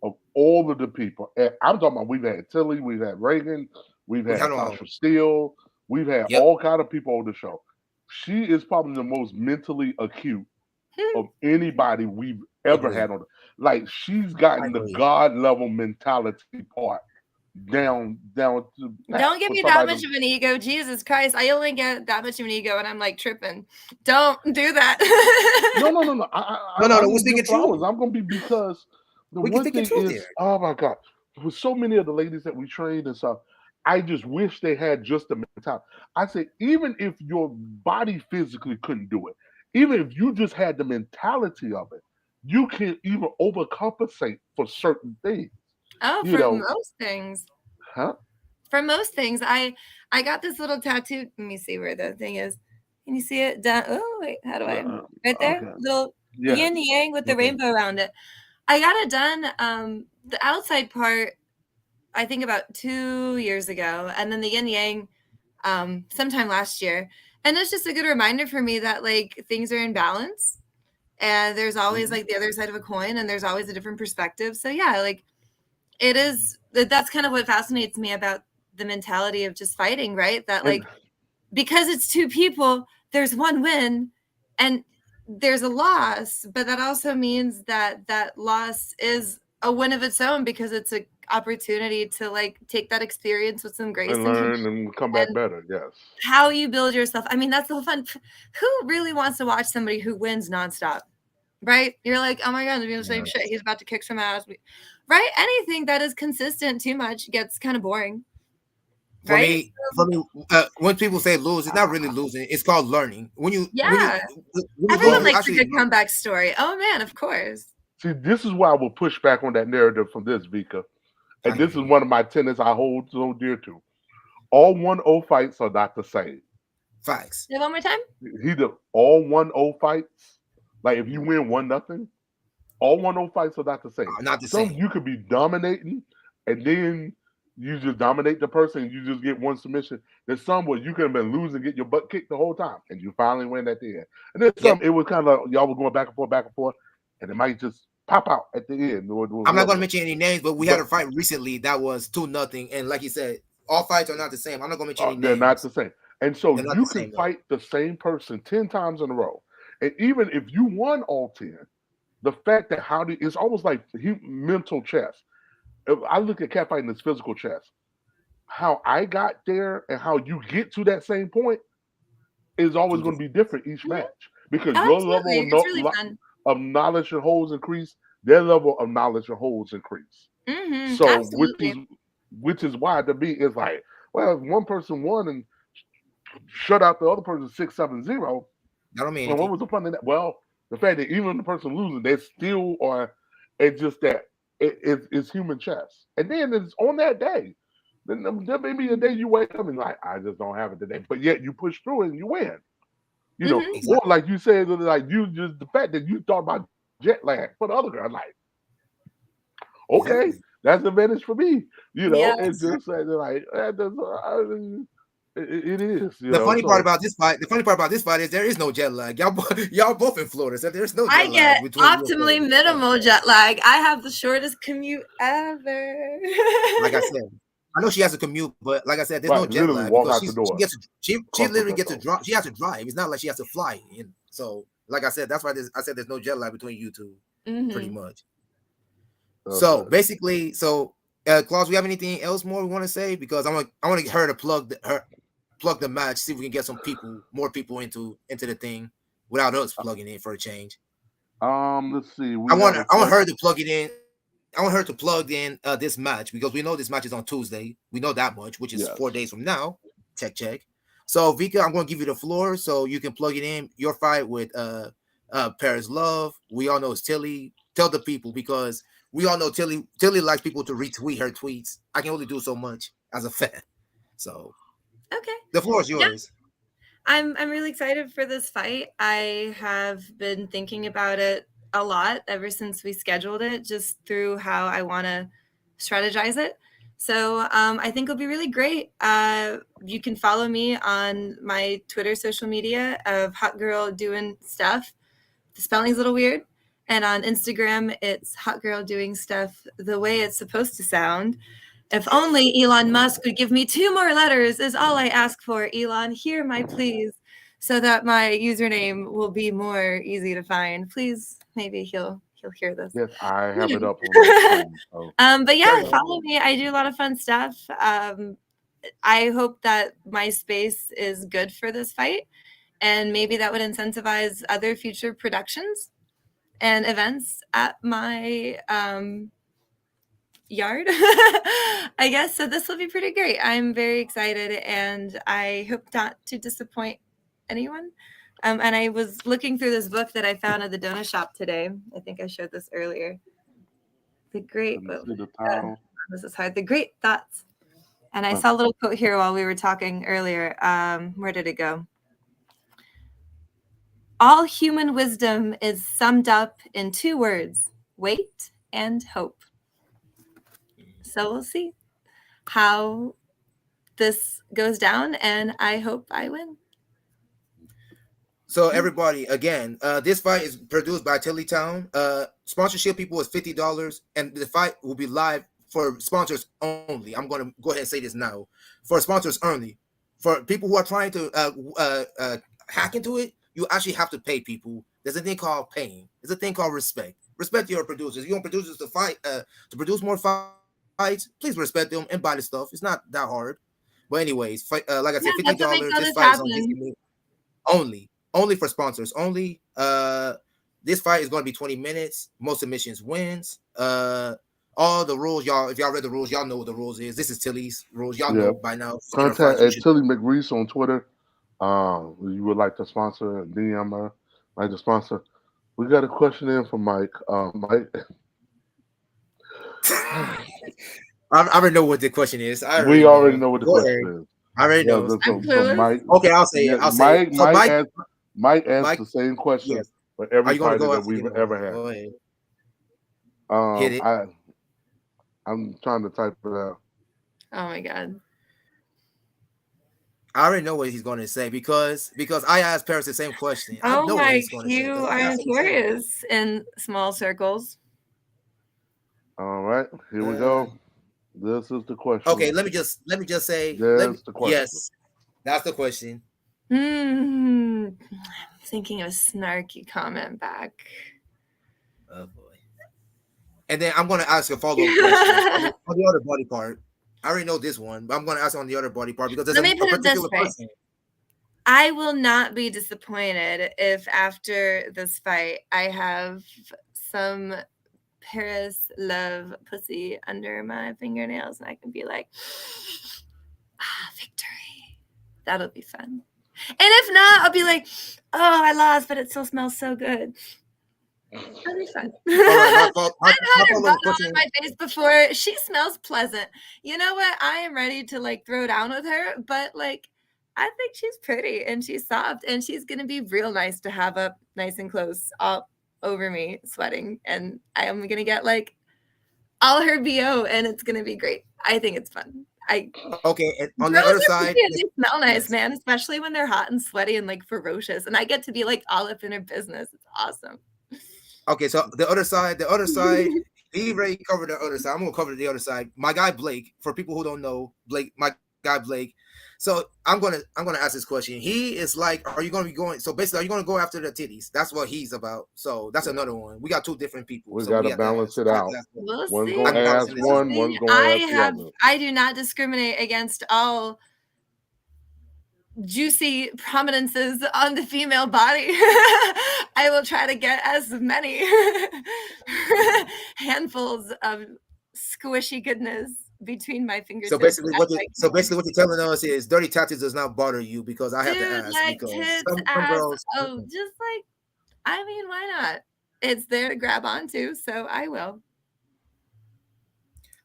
of all of the people. And I'm talking about we've had Tilly, we've had Reagan, we've we had had on. Sasha Steele, we've had Yep, all kind of people on the show. She is probably the most mentally acute of anybody we've I ever agree. had on. Like she's I gotten the agree. God level mentality part down to pat Don't give for me that somebody. much of an ego. Jesus Christ. I only get that much of an ego and I'm like tripping. Don't do that. No, no, no, no. No, no, I'm no. We're gonna give speaking flowers. truth. I'm gonna be because the We can one speak thing truth is, here. oh my God, with so many of the ladies that we trained and stuff, I just wish they had just the mentality. I say, even if your body physically couldn't do it, even if you just had the mentality of it, you can even overcompensate for certain things. Oh, You for know, most things. huh? For most things, I got this little tattoo. Let me see where the thing is. Can you see it? Down. Oh wait, how do I? Right there, Okay. little Yes. yin yang with the Okay. rainbow around it. I got it done. The outside part, I think about 2 years ago, and then the yin yang, sometime last year. And it's just a good reminder for me that things are in balance, and there's always Mhm. the other side of a coin, and there's always a different perspective. So yeah, it is that's kind of what fascinates me about the mentality of just fighting, right? That And because it's two people, there's one win and there's a loss, but that also means that that loss is a win of its own because it's a opportunity to take that experience with some grace and learn and come back and better. Yes. how you build yourself. I mean, that's the whole fun. Who really wants to watch somebody who wins nonstop? Right? You're like, oh my god, they're doing the same shit. He's about to kick some ass. Right? Anything that is consistent too much gets kind of boring. Right? For me, when people say lose, it's not really losing. It's called learning. Yeah. When Everyone you likes a actually good comeback story. Oh man, of course. See, this is why I will push back on that narrative from this, Vika. I And hear this is you. one of my tenets I hold so dear to. All 1-0 fights are not the same. Facts. Say it one more time. All 1-0 fights, like if you win 1-0, All 1-0 fights are not the same. Not the Some same. you could be dominating, and then you just dominate the person, and you just get one submission. There's some where you could have been losing, get your butt kicked the whole time, and you finally win at the end. And then some, Yep. it was kind of y'all were going back and forth, and it might just pop out at the end. I'm not going to mention any names, but we had a fight recently that was 2-0, and like you said, all fights are not the same. I'm not going to mention any names. They're not the same. And so They're not you the can same, though. fight the same person 10 times in a row. And even if you won all 10, the fact that it's almost like mental chess. If I look at catfighting as physical chess. How I got there and how you get to that same point is always going to be different each match, because your level It's really fun. of knowledge and holds increase, their level of knowledge and holds increase. Mm-hmm. So Absolutely. which is why to me it's like, well, if one person won and shut out the other person 6-7-0, I don't mean well, what was the fun in that? Well, the fact that even the person losing, they still are. It's just that it's human chess, and then it's on that day. Then there may be a day you wake up and like, I just don't have it today, but yet you push through it and you win. You know, Mm-hmm. or like you said, like you just the fact that you thought about jet lag for the other girl, like, okay, Exactly. that's advantage for me. You know, Yeah. it's just like it is. You The know, funny part about this fight is there is no jet lag. Y'all both in Florida, so there's no jet I lag get between you and optimally Florida. minimal jet lag. I have the shortest commute ever. Like I said, I know she has to commute, but like I said, there's no jet literally lag walk because out the door. she literally gets to drive. She has to drive. It's not like she has to fly. And so, like I said, that's why I said there's no jet lag between you two, pretty much. Okay. So basically, Claus, we have anything else more we want to say? Because I want to get her to plug the match, see if we can get more people into the thing without us plugging in for a change. Let's see. I want her to plug it in. I want her to plug in this match because we know this match is on Tuesday. We know that much, which is 4 days from now. Check. So Vika, I'm going to give you the floor so you can plug it in. Your fight with Paris Love. We all know it's Tilly. Tell the people, because we all know Tilly likes people to retweet her tweets. I can only do so much as a fan. So Okay. the floor is yours. Yeah. I'm really excited for this fight. I have been thinking about it a lot ever since we scheduled it, just through how I want to strategize it. So I think it'll be really great. You can follow me on my Twitter social media of Hot Girl Doing Stuff. The spelling's a little weird. And on Instagram, it's Hot Girl Doing Stuff the way it's supposed to sound. If only Elon Musk would give me 2 more letters is all I ask for. Elon, hear my pleas, so that my username will be more easy to find. Please, maybe he'll hear this. Yes, I have it up on my screen, so. But yeah, follow me. I do a lot of fun stuff. I hope that my space is good for this fight, and maybe that would incentivize other future productions and events at my yard, I guess. So this will be pretty great. I'm very excited, and I hope not to disappoint anyone. And I was looking through this book that I found at the donut shop today. I think I showed this earlier. This is hard. The Great Thoughts. And I saw a little quote here while we were talking earlier. Where did it go? All human wisdom is summed up in 2 words: wait and hope. So we'll see how this goes down, and I hope I win. So everybody, again, this fight is produced by Tilly Town. Sponsorship people is $50, and the fight will be live for sponsors only. I'm going to go ahead and say this now. For sponsors only. For people who are trying to hack into it, you actually have to pay people. There's a thing called paying. There's a thing called respect. Respect your producers. You want producers to fight, to produce more fights, please respect them and buy the stuff. It's not that hard. But anyways, like I said, $50. This fight is on Disney only for sponsors only. This fight is going to be 20 minutes. Most submissions wins. All the rules, y'all. If y'all read the rules, y'all know what the rules is. This is Tilly's rules. Y'all know by now. Contact at Tilly McReese on Twitter. You would like to sponsor, DM her, like to sponsor. We got a question in from Mike. Mike. I already know what the question is. We already know what the question is. I already know. So Mike, okay, I'll say it. I'll say it. Mike asked the same question for every fighter that we've ever had. Hit it. I'm trying to type it out. Oh my god. I already know what he's going to say because I asked Paris the same question. I Oh know what my, he's going to say you because I are asked him the same. notorious in small circles. All right, here we go. This is the question. Okay, let me just say. That's the question. Yes, that's the question. I'm thinking of a snarky comment back. Oh boy. And then I'm going to ask a follow-up question on the other body part. I already know this one, but I'm going to ask on the other body part because there's Let me a put it this particular way. person. I will not be disappointed if after this fight I have some Paris love pussy under my fingernails and I can be like, victory. That'll be fun. And if not, I'll be like, oh, I lost, but it still smells so good. That'll be fun. All right, I've had her bun on my face before. She smells pleasant. You know what? I am ready to like throw down with her, but like I think she's pretty and she's soft and she's gonna be real nice to have up nice and close all over me, sweating, and I am gonna get like all her BO and it's gonna be great. I think it's fun. Okay, and on the other side, they smell nice, man, especially when they're hot and sweaty and like ferocious, and I get to be like all up in her business. It's awesome. Okay, so the other side, he already covered the other side. I'm gonna cover the other side. My guy Blake, for people who don't know, my guy Blake. So I'm gonna ask this question. He is like, are you gonna be going? So basically, are you gonna go after the titties? That's what he's about. So that's another one. We got two different people. We so gotta balance it out. We'll One's see. gonna ask one, one's gonna ask the other. I do not discriminate against all juicy prominences on the female body. I will try to get as many handfuls of squishy goodness between my fingertips. So basically, what you're telling us is dirty tattoos does not bother you because I have to ask like because tits, some ass, girls. just like, I mean, why not? It's there to grab onto, so I will.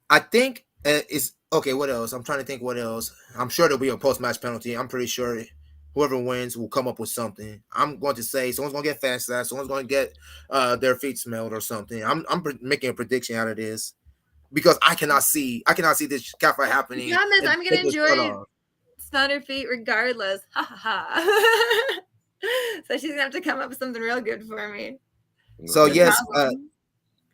I think it's okay. What else? I'm trying to think. What else? I'm sure there'll be a post-match penalty. I'm pretty sure whoever wins will come up with something. I'm going to say someone's going to get fast ass. Someone's going to get their feet smelled or something. I'm making a prediction out of this because I cannot see this catfight happening. The problem is I'm going to enjoy smell her feet regardless. Ha ha ha. So she's gonna have to come up with something real good for me. So yes.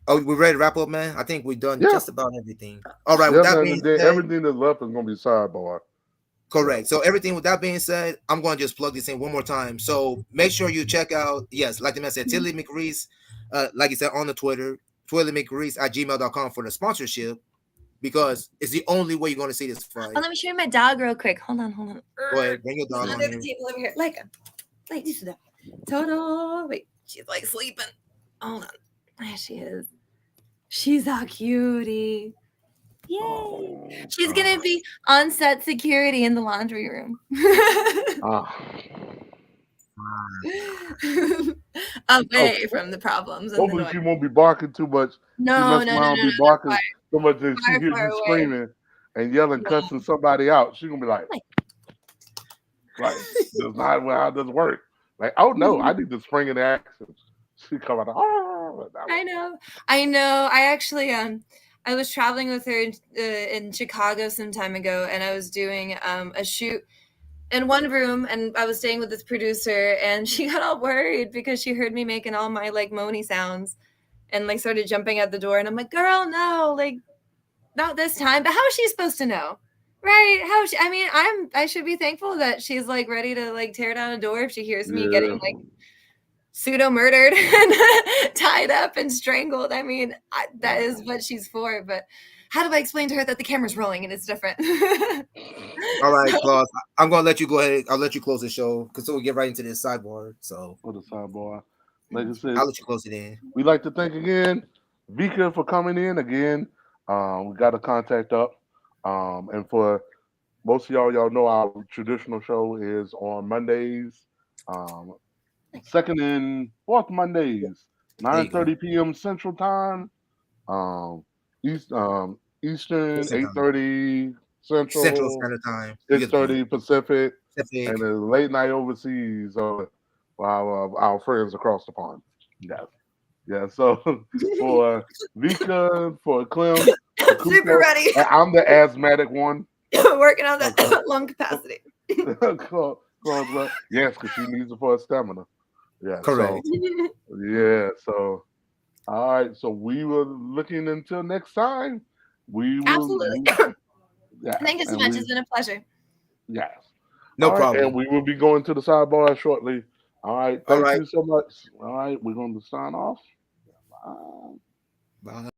Oh, we ready to wrap up, man? I think we've done just about everything. All right. With that being said, everything that's left is going to be sidebar. Correct. So everything with that being said, I'm going to just plug this in one more time. So make sure you check out, like the man said, Tilly McReese, like you said on the Twitter, TwillyMcReese@gmail.com for the sponsorship because it's the only way you're going to see this fight. Oh, let me show you my dog real quick. Hold on. Go ahead. Bring your dog on here. Over here. Like, Toto. Wait, she's like sleeping. Hold on. There she is. She's a cutie. Yay. She's going to be on set security in the laundry room. Away from the problems. Hopefully she won't be barking too much. No. Be barking so much that she hears you screaming and yelling, cussing somebody out. She's going to be like, that's not how this works. Like, oh no, I need to spring in action. She come out. I know. I actually I was traveling with her in Chicago some time ago, and I was doing a shoot in one room, and I was staying with this producer, and she got all worried because she heard me making all my like moany sounds, and like started jumping at the door, and I'm like, girl, no, like not this time. But how is she supposed to know? Right? I should be thankful that she's like ready to like tear down a door if she hears me getting like pseudo murdered and tied up and strangled. I mean, that is what she's for. But how do I explain to her that the camera's rolling and it's different? All right, Claus. I'm gonna let you go ahead. I'll let you close the show because we'll get right into this sidebar. So for the sidebar, like I said, I'll let you close it in. We'd like to thank again Vika for coming in again. We got a contact up. And for most of y'all know our traditional show is on Mondays, second and fourth Mondays, 9:30 p.m. Central Time, Eastern 8:30 Central Standard Time, 6:30 Pacific, and a late night overseas for our friends across the pond. Yeah. Yeah. So for Vika, for Clem, for Super Kuko, ready. and I'm the asthmatic one. Working on Okay. that lung capacity. Claude, yes, because she needs it for her stamina. Yeah. So Correct. yeah. So all right. So we were looking until next time. We will. Absolutely. Yes, Thank you so and much. we It's been a pleasure. yes. No All right, and problem. we will be going to the sidebar shortly. All right. All Thank right. you so much. All right. We're going to sign off. Bye. Bye.